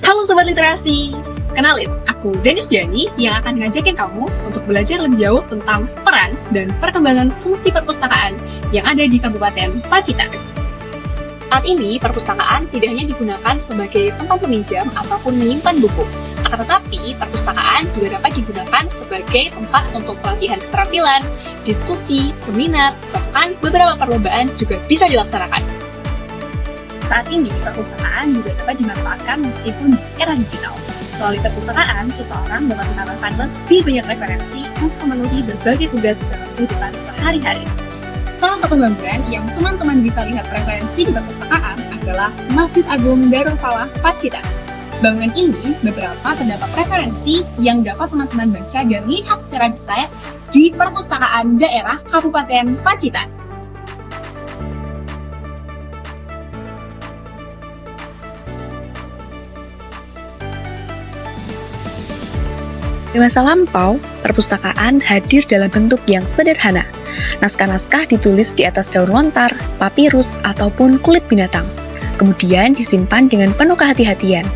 Halo Sobat Literasi, kenalin, aku Denis Diani yang akan ngajakin kamu untuk belajar lebih jauh tentang peran dan perkembangan fungsi perpustakaan yang ada di Kabupaten Pacitan. Saat ini, perpustakaan tidak hanya digunakan sebagai tempat meminjam ataupun menyimpan buku, akan tetapi perpustakaan juga dapat digunakan sebagai tempat untuk pelatihan keterampilan, diskusi, seminar, bahkan beberapa perlombaan juga bisa dilaksanakan. Saat ini, perpustakaan juga dapat dimanfaatkan meskipun di era digital. Melalui perpustakaan, seseorang dapat mendapatkan lebih banyak referensi untuk memenuhi berbagai tugas dalam kehidupan sehari-hari. Salah satu bangunan yang teman-teman bisa lihat referensi di perpustakaan adalah Masjid Agung Darul Falah Pacitan. Bangunan ini beberapa terdapat referensi yang dapat teman-teman baca dan lihat secara detail di perpustakaan daerah Kabupaten Pacitan. Di masa lampau, perpustakaan hadir dalam bentuk yang sederhana. Naskah-naskah ditulis di atas daun lontar, papirus, ataupun kulit binatang. Kemudian disimpan dengan penuh kehati-hatian.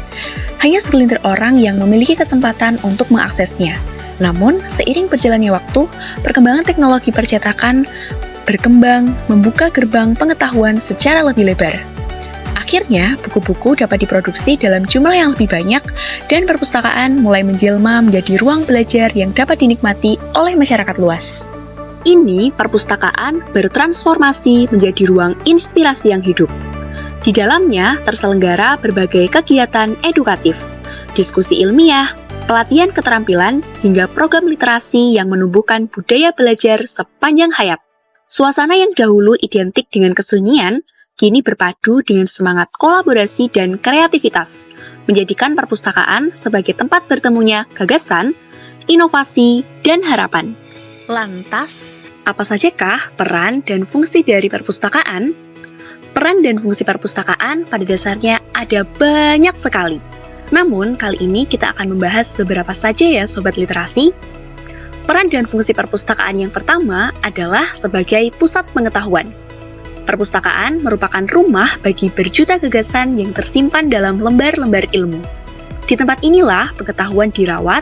Hanya segelintir orang yang memiliki kesempatan untuk mengaksesnya. Namun, seiring berjalannya waktu, perkembangan teknologi percetakan berkembang, membuka gerbang pengetahuan secara lebih lebar. Akhirnya, buku-buku dapat diproduksi dalam jumlah yang lebih banyak dan perpustakaan mulai menjelma menjadi ruang belajar yang dapat dinikmati oleh masyarakat luas. Ini perpustakaan bertransformasi menjadi ruang inspirasi yang hidup. Di dalamnya terselenggara berbagai kegiatan edukatif, diskusi ilmiah, pelatihan keterampilan, hingga program literasi yang menumbuhkan budaya belajar sepanjang hayat. Suasana yang dahulu identik dengan kesunyian, kini berpadu dengan semangat kolaborasi dan kreativitas, menjadikan perpustakaan sebagai tempat bertemunya gagasan, inovasi, dan harapan. Lantas, apa sajakah peran dan fungsi dari perpustakaan? Peran dan fungsi perpustakaan pada dasarnya ada banyak sekali. Namun, kali ini kita akan membahas beberapa saja ya Sobat Literasi. Peran dan fungsi perpustakaan yang pertama adalah sebagai pusat pengetahuan. Perpustakaan merupakan rumah bagi berjuta gagasan yang tersimpan dalam lembar-lembar ilmu. Di tempat inilah pengetahuan dirawat,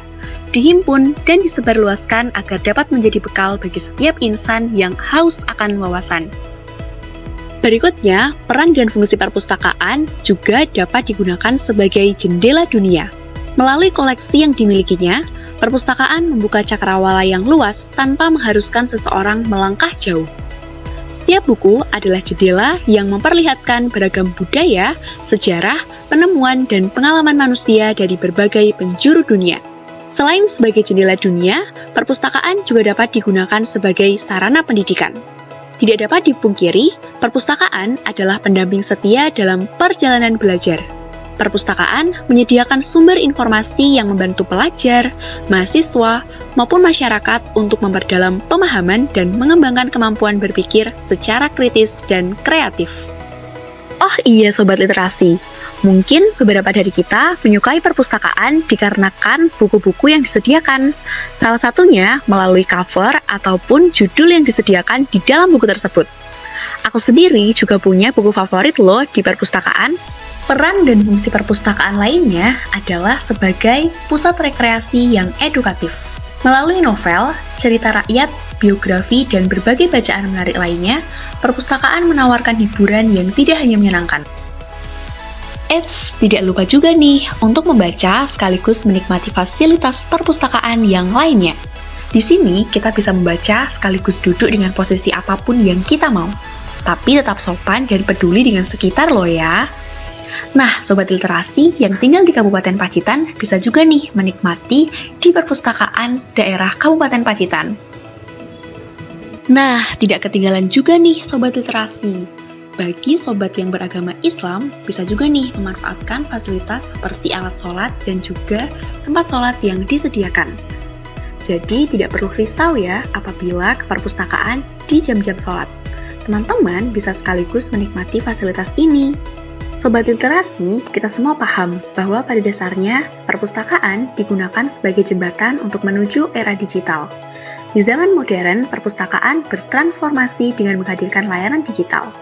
dihimpun, dan disebarluaskan agar dapat menjadi bekal bagi setiap insan yang haus akan wawasan. Berikutnya, peran dan fungsi perpustakaan juga dapat digunakan sebagai jendela dunia. Melalui koleksi yang dimilikinya, perpustakaan membuka cakrawala yang luas tanpa mengharuskan seseorang melangkah jauh. Setiap buku adalah jendela yang memperlihatkan beragam budaya, sejarah, penemuan, dan pengalaman manusia dari berbagai penjuru dunia. Selain sebagai jendela dunia, perpustakaan juga dapat digunakan sebagai sarana pendidikan. Tidak dapat dipungkiri, perpustakaan adalah pendamping setia dalam perjalanan belajar. Perpustakaan menyediakan sumber informasi yang membantu pelajar, mahasiswa, maupun masyarakat untuk memperdalam pemahaman dan mengembangkan kemampuan berpikir secara kritis dan kreatif. Oh iya Sobat Literasi, mungkin beberapa dari kita menyukai perpustakaan dikarenakan buku-buku yang disediakan. Salah satunya melalui cover ataupun judul yang disediakan di dalam buku tersebut. Aku sendiri juga punya buku favorit loh di perpustakaan. Peran dan fungsi perpustakaan lainnya adalah sebagai pusat rekreasi yang edukatif. Melalui novel, cerita rakyat, biografi, dan berbagai bacaan menarik lainnya, perpustakaan menawarkan hiburan yang tidak hanya menyenangkan. Eits, tidak lupa juga nih untuk membaca sekaligus menikmati fasilitas perpustakaan yang lainnya. Di sini, kita bisa membaca sekaligus duduk dengan posisi apapun yang kita mau. Tapi tetap sopan dan peduli dengan sekitar loh ya. Nah, Sobat Literasi yang tinggal di Kabupaten Pacitan bisa juga nih menikmati di perpustakaan daerah Kabupaten Pacitan. Nah, tidak ketinggalan juga nih Sobat Literasi. Bagi sobat yang beragama Islam, bisa juga nih memanfaatkan fasilitas seperti alat sholat dan juga tempat sholat yang disediakan. Jadi, tidak perlu risau ya apabila ke perpustakaan di jam-jam sholat. Teman-teman bisa sekaligus menikmati fasilitas ini. Sobat Literasi, kita semua paham bahwa pada dasarnya perpustakaan digunakan sebagai jembatan untuk menuju era digital. Di zaman modern, perpustakaan bertransformasi dengan menghadirkan layanan digital.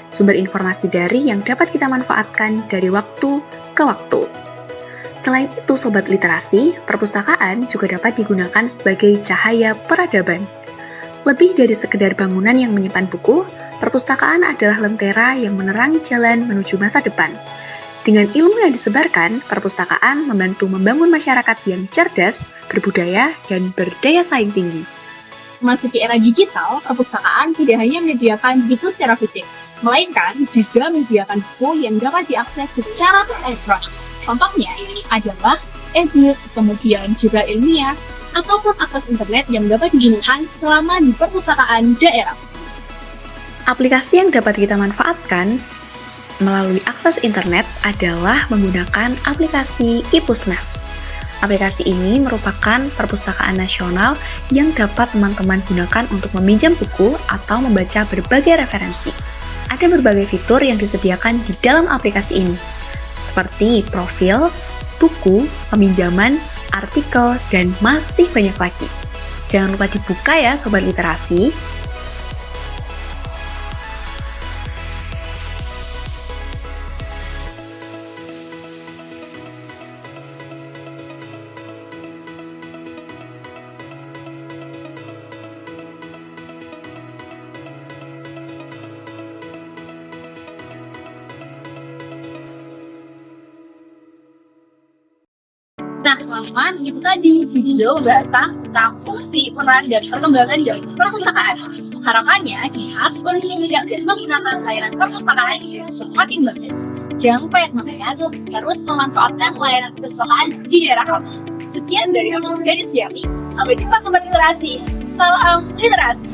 Sumber informasi daring yang dapat kita manfaatkan dari waktu ke waktu. Selain itu, Sobat Literasi, perpustakaan juga dapat digunakan sebagai cahaya peradaban. Lebih dari sekedar bangunan yang menyimpan buku, perpustakaan adalah lentera yang menerangi jalan menuju masa depan. Dengan ilmu yang disebarkan, perpustakaan membantu membangun masyarakat yang cerdas, berbudaya, dan berdaya saing tinggi. Memasuki era digital, perpustakaan tidak hanya menyediakan buku secara fisik, melainkan juga menyediakan buku yang dapat diakses secara elektronik. Contohnya adalah e-book, kemudian juga ilmiah, ataupun akses internet yang dapat digunakan selama di perpustakaan daerah. Aplikasi yang dapat kita manfaatkan melalui akses internet adalah menggunakan aplikasi iPusnas. Aplikasi ini merupakan perpustakaan nasional yang dapat teman-teman gunakan untuk meminjam buku atau membaca berbagai referensi. Ada berbagai fitur yang disediakan di dalam aplikasi ini, seperti profil, buku, peminjaman, artikel, dan masih banyak lagi. Jangan lupa dibuka ya Sobat Literasi. Nah, teman-teman, itu tadi video pembahasan tentang fungsi, peran, dan perkembangan dari perpustakaan. Harapannya, kita sebagai Indonesia menggunakan layanan perpustakaan yang semakin bagus. Jangan lupa ya teman-teman, terus memanfaatkan layanan perpustakaan di daerah kamu. Sekian dari aku, Denis Yami. Sampai jumpa Sobat Literasi. Salam literasi.